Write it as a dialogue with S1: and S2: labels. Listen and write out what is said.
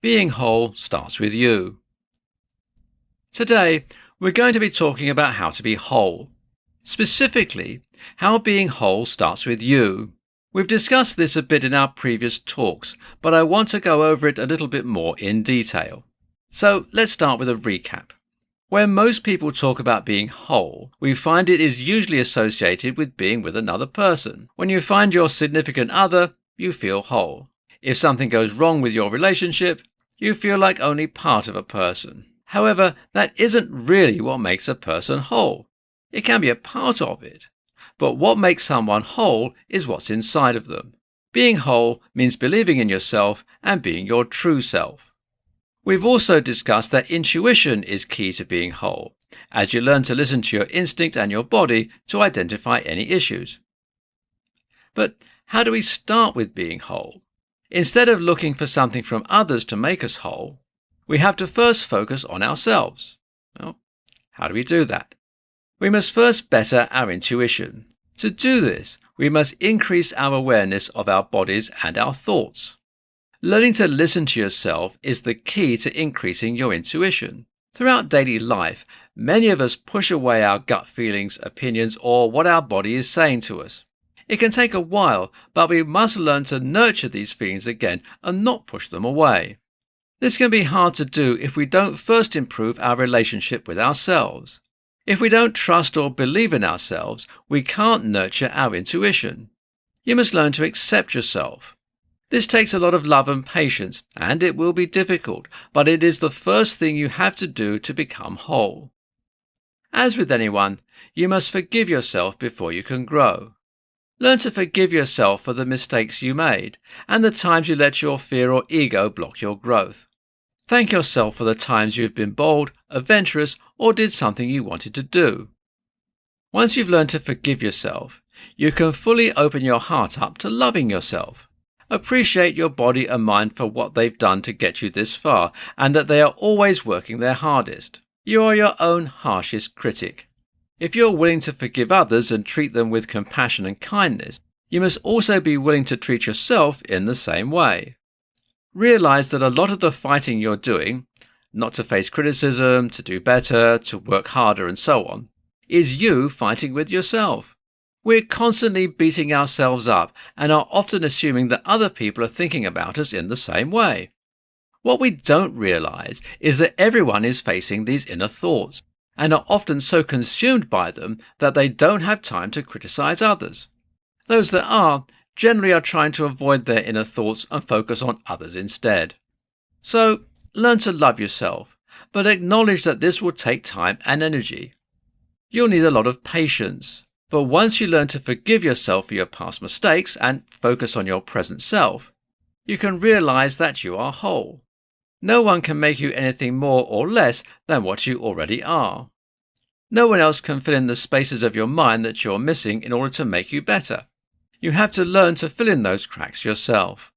S1: Being whole starts with you. Today, we're going to be talking about how to be whole. Specifically, how being whole starts with you. We've discussed this a bit in our previous talks, but I want to go over it a little bit more in detail. So let's start with a recap. When most people talk about being whole, we find it is usually associated with being with another person. When you find your significant other, you feel whole. If something goes wrong with your relationship, you feel like only part of a person. However, that isn't really what makes a person whole. It can be a part of it. But what makes someone whole is what's inside of them. Being whole means believing in yourself and being your true self. We've also discussed that intuition is key to being whole, as you learn to listen to your instinct and your body to identify any issues. But how do we start with being whole? Instead of looking for something from others to make us whole, we have to first focus on ourselves. Well, how do we do that? We must first better our intuition. To do this, we must increase our awareness of our bodies and our thoughts. Learning to listen to yourself is the key to increasing your intuition. Throughout daily life, many of us push away our gut feelings, opinions, or what our body is saying to us. It can take a while, but we must learn to nurture these feelings again and not push them away. This can be hard to do if we don't first improve our relationship with ourselves. If we don't trust or believe in ourselves, we can't nurture our intuition. You must learn to accept yourself. This takes a lot of love and patience, and it will be difficult, but it is the first thing you have to do to become whole. As with anyone, you must forgive yourself before you can grow. Learn to forgive yourself for the mistakes you made and the times you let your fear or ego block your growth. Thank yourself for the times you've been bold, adventurous, or did something you wanted to do. Once you've learned to forgive yourself, you can fully open your heart up to loving yourself. Appreciate your body and mind for what they've done to get you this far and that they are always working their hardest. You are your own harshest critic. If you're willing to forgive others and treat them with compassion and kindness, you must also be willing to treat yourself in the same way. Realize that a lot of the fighting you're doing, not to face criticism, to do better, to work harder and so on, is you fighting with yourself. We're constantly beating ourselves up and are often assuming that other people are thinking about us in the same way. What we don't realize is that everyone is facing these inner thoughts and are often so consumed by them that they don't have time to criticize others. Those that are generally are trying to avoid their inner thoughts and focus on others instead. So, learn to love yourself, but acknowledge that this will take time and energy. You'll need a lot of patience, but once you learn to forgive yourself for your past mistakes and focus on your present self, you can realize that you are whole. No one can make you anything more or less than what you already are. No one else can fill in the spaces of your mind that you're missing in order to make you better. You have to learn to fill in those cracks yourself.